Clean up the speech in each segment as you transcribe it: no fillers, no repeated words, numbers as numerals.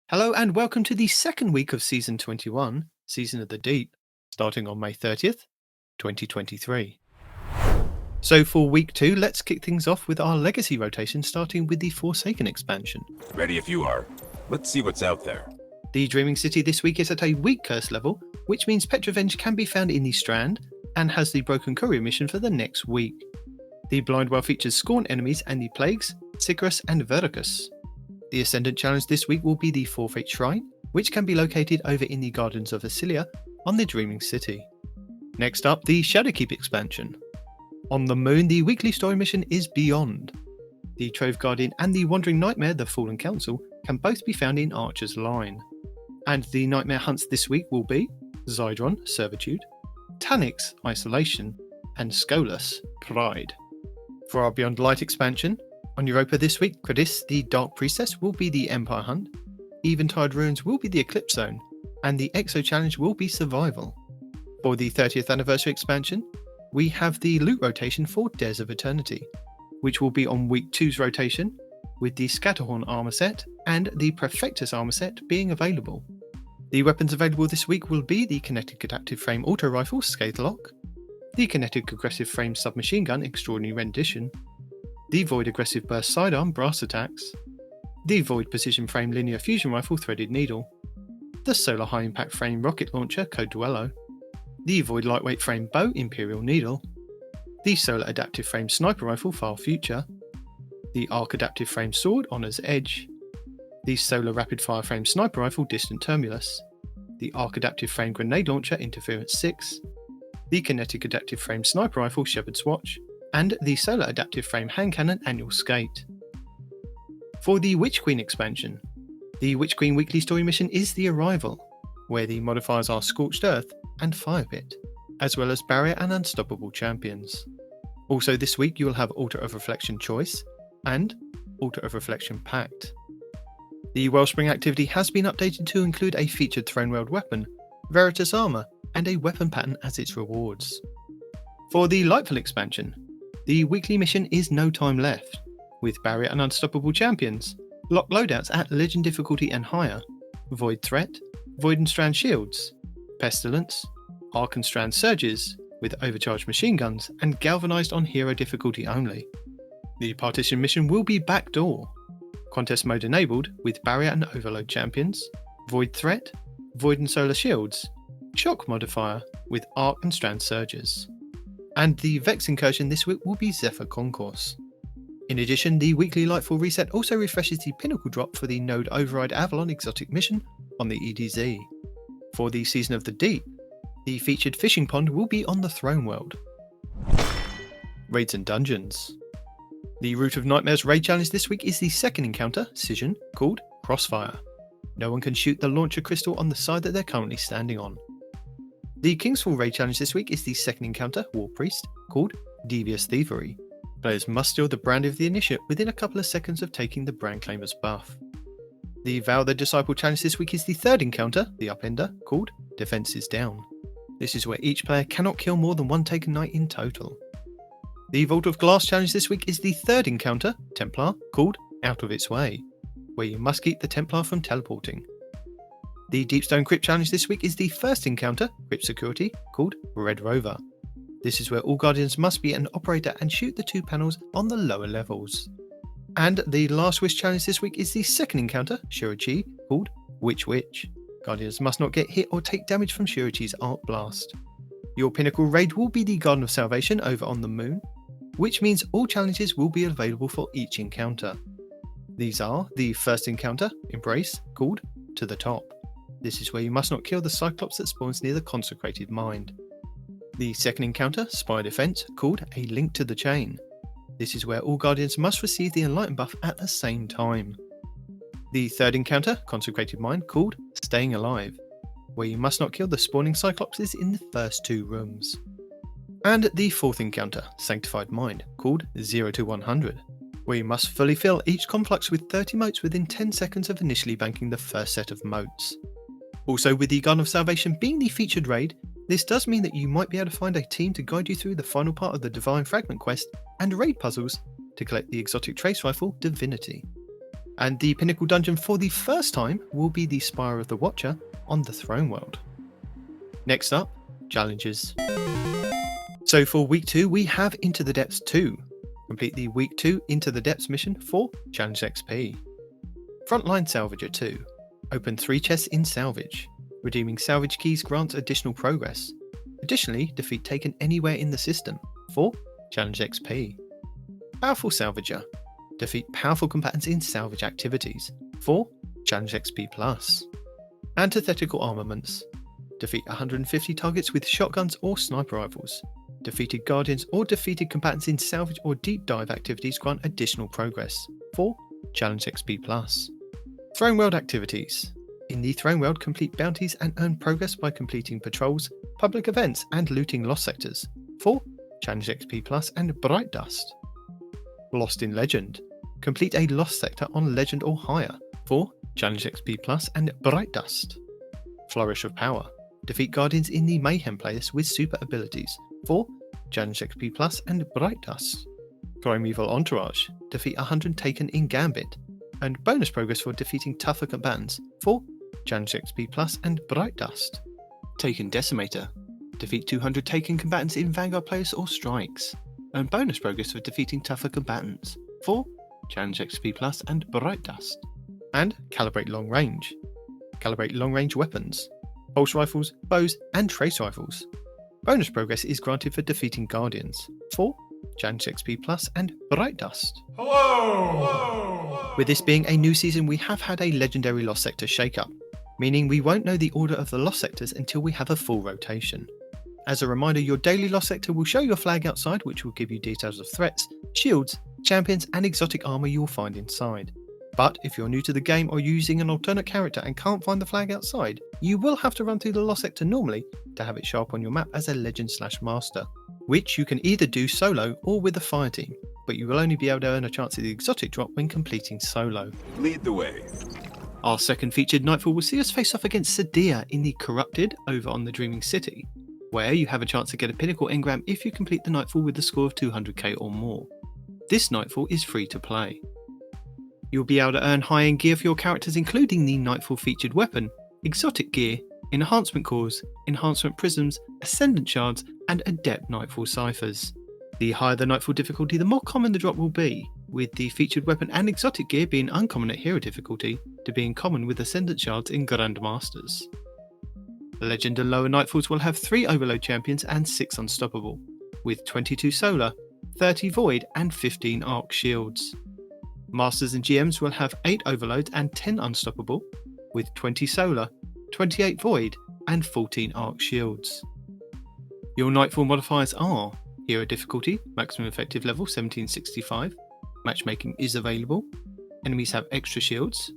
Hello and welcome to the second week of Season 21, Season of the Deep, starting on May 30th, 2023. So for week 2, let's kick things off with our Legacy rotation, starting with the Forsaken expansion. Ready if you are. Let's see what's out there. The Dreaming City this week is at a weak curse level, which means Petrovenge can be found in the Strand, and has the Broken Courier mission for the next week. The Blind Well features Scorn enemies and the Plagues, Sicarus and Verdicus. The Ascendant challenge this week will be the Forfeit Shrine, which can be located over in the Gardens of Asilia on the Dreaming City. Next up, the Shadowkeep expansion. On the Moon, the weekly story mission is Beyond. The Trove Guardian and the Wandering Nightmare, the Fallen Council, can both be found in Archer's Line. And the Nightmare hunts this week will be Zydron, Servitude, Tanix, Isolation, and Scolus, Pride. For our Beyond Light expansion, on Europa this week, Credis, the Dark Priestess, will be the Empire Hunt, Eventide Ruins will be the Eclipse Zone, and the Exo Challenge will be Survival. For the 30th anniversary expansion, we have the loot rotation for Dares of Eternity, which will be on week 2's rotation, with the Scatterhorn armor set and the Perfectus armor set being available. The weapons available this week will be the Kinetic Adaptive Frame Auto Rifle Scathelock, the Kinetic Aggressive Frame Submachine Gun Extraordinary Rendition, the Void Aggressive Burst Sidearm Brass Attacks, the Void Precision Frame Linear Fusion Rifle Threaded Needle, the Solar High Impact Frame Rocket Launcher Code Duello, the Void Lightweight Frame Bow Imperial Needle, the Solar Adaptive Frame Sniper Rifle Far Future, the Arc Adaptive Frame Sword Honor's Edge, the Solar Rapid Fire Frame Sniper Rifle Distant Tumulus, the Arc Adaptive Frame Grenade Launcher Interference 6, the Kinetic Adaptive Frame Sniper Rifle Shepherd's Watch, and the Solar Adaptive Frame Hand Cannon Annual Skate. For the Witch Queen expansion, the Witch Queen weekly story mission is The Arrival, where the modifiers are Scorched Earth and Fire Pit, as well as Barrier and Unstoppable champions. Also this week you will have Altar of Reflection Choice and Altar of Reflection Pact. The Wellspring activity has been updated to include a featured Throne World weapon, Veritas armor, and a weapon pattern as its rewards. For the Lightfall expansion, the weekly mission is No Time Left, with Barrier and Unstoppable champions, lock loadouts at Legend difficulty and higher, Void Threat, Void and Strand shields, Pestilence, Arc and Strand surges, with overcharged machine guns and galvanized on hero difficulty only. The Partition mission will be Backdoor, contest mode enabled with Barrier and Overload champions, Void Threat, Void and Solar shields, Shock modifier with Arc and Strand surges. And the Vex incursion this week will be Zephyr Concourse. In addition, the weekly Lightfall reset also refreshes the Pinnacle drop for the Node Override Avalon exotic mission on the EDZ. For the Season of the Deep, the featured fishing pond will be on the Throne World. Raids and Dungeons. The Root of Nightmares raid challenge this week is the second encounter, Scission, called Crossfire. No one can shoot the launcher crystal on the side that they're currently standing on. The Kingsfall raid challenge this week is the second encounter, War Priest, called Devious Thievery. Players must steal the brand of the initiate within a couple of seconds of taking the brand claimer's buff. The Vow the Disciple challenge this week is the third encounter, the Upender, called Defense is Down. This is where each player cannot kill more than one Taken Knight in total. The Vault of Glass challenge this week is the third encounter, Templar, called Out of Its Way, where you must keep the Templar from teleporting. The Deepstone Crypt challenge this week is the first encounter, Crypt Security, called Red Rover. This is where all Guardians must be an operator and shoot the 2 panels on the lower levels. And the Last Wish challenge this week is the second encounter, Shurichi, called Witch Witch. Guardians must not get hit or take damage from Shurichi's Arc Blast. Your Pinnacle raid will be the Garden of Salvation over on the Moon, which means all challenges will be available for each encounter. These are the first encounter, Embrace, called To the Top. This is where you must not kill the Cyclops that spawns near the Consecrated Mind. The second encounter, Spire Defense, called A Link to the Chain. This is where all Guardians must receive the Enlighten buff at the same time. The third encounter, Consecrated Mind, called Staying Alive, where you must not kill the spawning Cyclopses in the first 2 rooms. And the fourth encounter, Sanctified Mind, called 0 to 100, where you must fully fill each complex with 30 motes within 10 seconds of initially banking the first set of motes. Also, with the Garden of Salvation being the featured raid, this does mean that you might be able to find a team to guide you through the final part of the Divine Fragment quest and raid puzzles to collect the exotic trace rifle Divinity. And the Pinnacle dungeon for the first time will be the Spire of the Watcher on the Throne World. Next up, challenges. So for week 2 we have Into the Depths 2. Complete the week 2 Into the Depths mission for Challenge XP. Frontline Salvager 2. Open 3 chests in Salvage. Redeeming salvage keys grants additional progress. Additionally, defeat taken anywhere in the system for Challenge XP. Powerful Salvager. Defeat powerful combatants in salvage activities for Challenge XP+. Antithetical Armaments. Defeat 150 targets with shotguns or sniper rifles. Defeated guardians or defeated combatants in salvage or deep dive activities grant additional progress for Challenge XP+. Throne World activities. In the Throne World, complete bounties and earn progress by completing patrols, public events and looting lost sectors for Challenge XP+ and Bright Dust. Lost in Legend. Complete a lost sector on Legend or higher for Challenge XP+ and Bright Dust. Flourish of Power. Defeat guardians in the Mayhem playlist with super abilities for Challenge XP+ and Bright Dust. Primeval Entourage. Defeat 100 taken in Gambit. And bonus progress for defeating tougher combatants for Challenge XP+ and Bright Dust. Taken Decimator. Defeat 200 taken combatants in Vanguard playlists or strikes. And bonus progress for defeating tougher combatants for Challenge XP+ and Bright Dust. And Calibrate Long Range. Calibrate long range weapons. Pulse rifles, bows and trace rifles. Bonus progress is granted for defeating guardians for Challenge XP+ and Bright Dust. Hello! With this being a new season, we have had a legendary lost sector shakeup, meaning we won't know the order of the lost sectors until we have a full rotation. As a reminder, your daily lost sector will show your flag outside, which will give you details of threats, shields, champions and exotic armor you will find inside. But if you're new to the game or using an alternate character and can't find the flag outside, you will have to run through the lost sector normally to have it show up on your map as a legend/master, which you can either do solo or with a fire team, but you will only be able to earn a chance at the exotic drop when completing solo. Lead the way. Our second featured Nightfall will see us face off against Sadir in the Corrupted over on the Dreaming City, where you have a chance to get a Pinnacle engram if you complete the Nightfall with a score of 200k or more. This Nightfall is free to play. You'll be able to earn high-end gear for your characters, including the Nightfall featured weapon, exotic gear, enhancement cores, enhancement prisms, ascendant shards, and adept Nightfall ciphers. The higher the Nightfall difficulty, the more common the drop will be, with the featured weapon and exotic gear being uncommon at hero difficulty to being common with ascendant shards in Grandmasters. Legend and lower Nightfalls will have 3 Overload champions and 6 Unstoppable, with 22 Solar, 30 Void and 15 Arc shields. Masters and GMs will have 8 Overloads and 10 Unstoppable, with 20 Solar, 28 Void and 14 Arc shields. Your Nightfall modifiers are Hero difficulty, maximum effective level 1765, matchmaking is available, enemies have extra shields,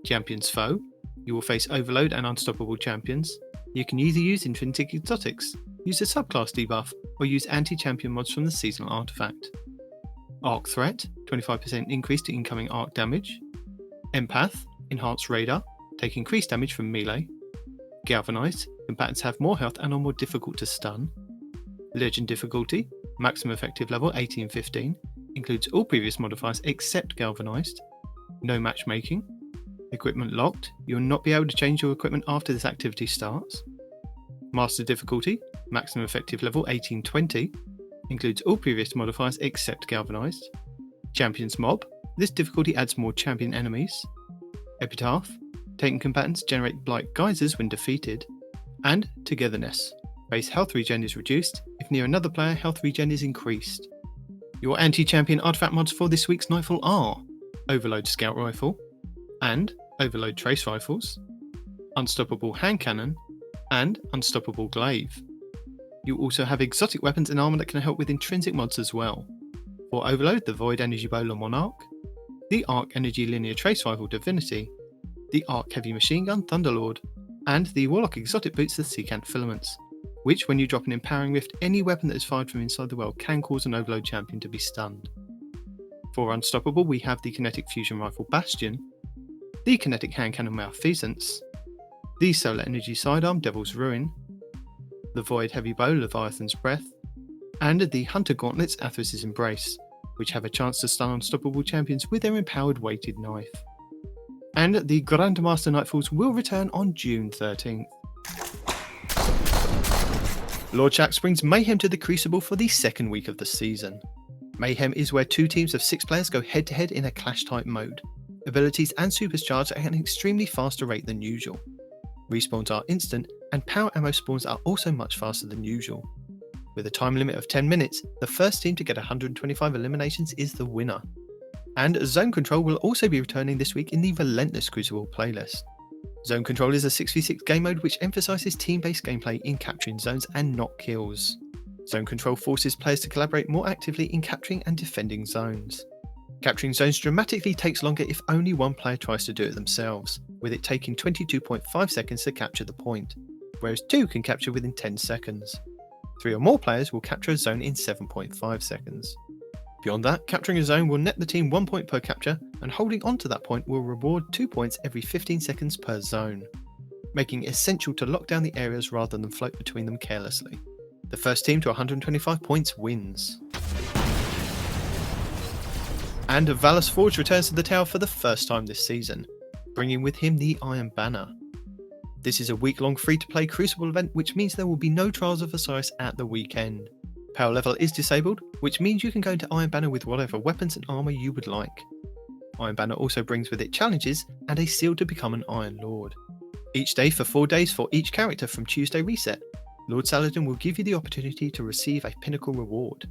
Champion's Foe, you will face Overload and Unstoppable champions, you can either use intrinsic exotics, use a subclass debuff, or use anti-champion mods from the seasonal artifact. Arc Threat, 25% increase to incoming arc damage. Empath, enhanced radar, take increased damage from melee. Galvanized, combatants have more health and are more difficult to stun. Legend difficulty, maximum effective level 1815, includes all previous modifiers except Galvanized. No matchmaking. Equipment locked, you will not be able to change your equipment after this activity starts. Master difficulty, maximum effective level 1820, includes all previous modifiers except Galvanized. Champion's Mob, this difficulty adds more champion enemies. Epitaph, taken combatants generate blight geysers when defeated. And Togetherness, base health regen is reduced, if near another player health regen is increased. Your anti-champion artifact mods for this week's Nightfall are Overload Scout Rifle, and Overload Trace Rifles, Unstoppable Hand Cannon, and Unstoppable Glaive. You also have exotic weapons and armor that can help with intrinsic mods as well. For Overload, the Void Energy Bowler Monarch, the Arc Energy Linear Trace Rifle Divinity, the Arc Heavy Machine Gun Thunderlord, and the Warlock Exotic Boots the Secant Filaments, which when you drop an Empowering Rift, any weapon that is fired from inside the world can cause an Overload champion to be stunned. For Unstoppable, we have the Kinetic Fusion Rifle Bastion, the Kinetic Hand Cannon Malfeasance, the Solar Energy Sidearm Devil's Ruin, the Void Heavy Bow Leviathan's Breath, and the Hunter Gauntlets Athos' Embrace, which have a chance to stun unstoppable champions with their empowered weighted knife. And the Grandmaster Nightfalls will return on June 13th. Lord Shaxx brings Mayhem to the Crucible for the second week of the season. Mayhem is where 2 teams of 6 players go head to head in a clash type mode. Abilities and supers charged at an extremely faster rate than usual. Respawns are instant, and power ammo spawns are also much faster than usual. With a time limit of 10 minutes, the first team to get 125 eliminations is the winner. And Zone Control will also be returning this week in the Relentless Crucible playlist. Zone Control is a 6v6 game mode which emphasises team-based gameplay in capturing zones and not kills. Zone Control forces players to collaborate more actively in capturing and defending zones. Capturing zones dramatically takes longer if only one player tries to do it themselves, with it taking 22.5 seconds to capture the point, whereas 2 can capture within 10 seconds. 3 or more players will capture a zone in 7.5 seconds. Beyond that, capturing a zone will net the team 1 point per capture, and holding onto that point will reward 2 points every 15 seconds per zone, making it essential to lock down the areas rather than float between them carelessly. The first team to 125 points wins. And Valus Forge returns to the tower for the first time this season, bringing with him the Iron Banner. This is a week-long free-to-play Crucible event, which means there will be no Trials of Osiris at the weekend. Power level is disabled, which means you can go into Iron Banner with whatever weapons and armour you would like. Iron Banner also brings with it challenges and a seal to become an Iron Lord. Each day for 4 days for each character from Tuesday reset, Lord Saladin will give you the opportunity to receive a Pinnacle reward.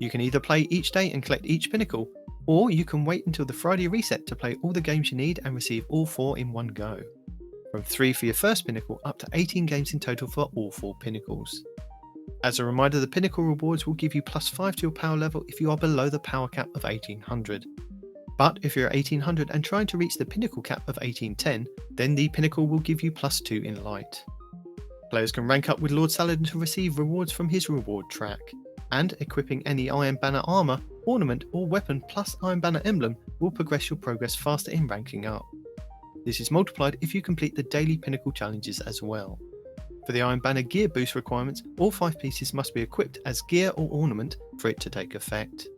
You can either play each day and collect each Pinnacle, or you can wait until the Friday reset to play all the games you need and receive all 4 in one go. From 3 for your first Pinnacle up to 18 games in total for all 4 Pinnacles. As a reminder, the Pinnacle rewards will give you +5 to your power level if you are below the power cap of 1800. But if you're at 1800 and trying to reach the Pinnacle cap of 1810, then the Pinnacle will give you +2 in light. Players can rank up with Lord Saladin to receive rewards from his reward track, and equipping any Iron Banner armour, ornament or weapon plus Iron Banner emblem will progress your progress faster in ranking up. This is multiplied if you complete the daily Pinnacle challenges as well. For the Iron Banner gear boost requirements, all 5 pieces must be equipped as gear or ornament for it to take effect.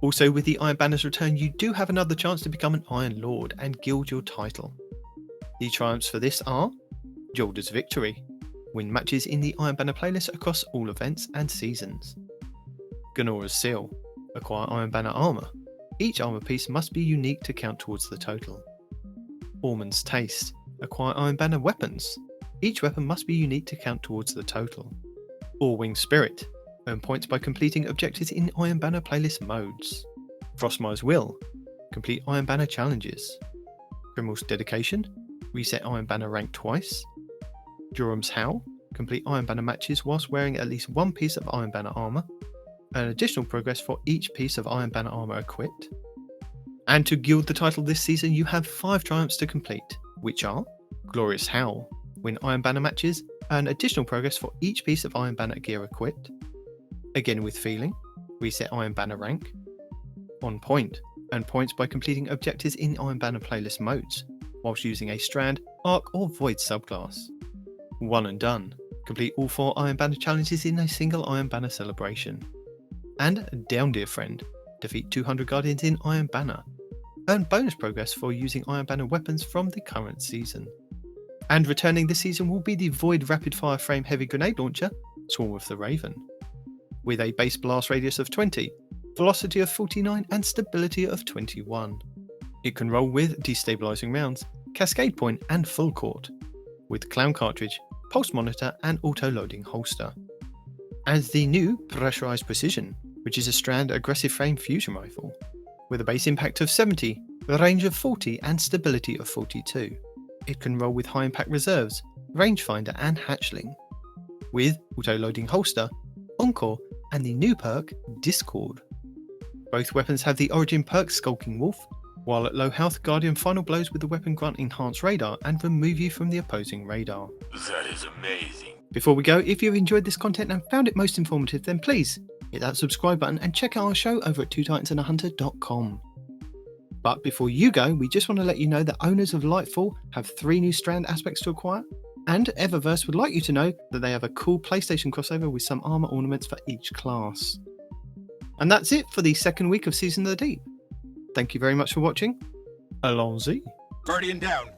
Also, with the Iron Banner's return, you do have another chance to become an Iron Lord and gild your title. The triumphs for this are Jolder's Victory, win matches in the Iron Banner playlist across all events and seasons. Ganora's Seal, acquire Iron Banner armour. Each armour piece must be unique to count towards the total. Ormond's Taste, acquire Iron Banner weapons. Each weapon must be unique to count towards the total. All-Winged Spirit, earn points by completing objectives in Iron Banner playlist modes. Frostmire's Will, complete Iron Banner challenges. Grimmel's Dedication, reset Iron Banner rank twice. Durham's Howl, complete Iron Banner matches whilst wearing at least 1 piece of Iron Banner armour. Earn additional progress for each piece of Iron Banner armour equipped. And to gild the title this season, you have 5 triumphs to complete, which are Glorious Howl, win Iron Banner matches, earn additional progress for each piece of Iron Banner gear equipped. Again with Feeling, reset Iron Banner rank. On Point, earn points by completing objectives in Iron Banner playlist modes, whilst using a Strand, Arc or Void subclass. One and Done, complete all 4 Iron Banner challenges in a single Iron Banner celebration. And Down Dear Friend, defeat 200 Guardians in Iron Banner. Earn bonus progress for using Iron Banner weapons from the current season. And returning this season will be the Void Rapid Fire Frame Heavy Grenade Launcher, Swarm of the Raven, with a base blast radius of 20, velocity of 49 and stability of 21. It can roll with Destabilizing Rounds, Cascade Point and Full Court, with Clown Cartridge, Pulse Monitor and Auto-Loading Holster. And the new Pressurized Precision, which is a Strand Aggressive Frame Fusion Rifle, with a base impact of 70, range of 40 and stability of 42. It can roll with High Impact Reserves, Rangefinder and Hatchling, with Auto-Loading Holster, Encore and the new perk Discord. Both weapons have the origin perk Skulking Wolf, while at low health, Guardian Final Blows with the weapon grant Enhanced Radar and remove you from the opposing radar. That is amazing. Before we go, if you've enjoyed this content and found it most informative, then please hit that subscribe button and check out our show over at twotitansandahunter.com. But before you go, we just want to let you know that owners of Lightfall have 3 new Strand aspects to acquire, and Eververse would like you to know that they have a cool PlayStation crossover with some armor ornaments for each class. And that's it for the second week of Season of the Deep. Thank you very much for watching. Allons-y. Guardian down.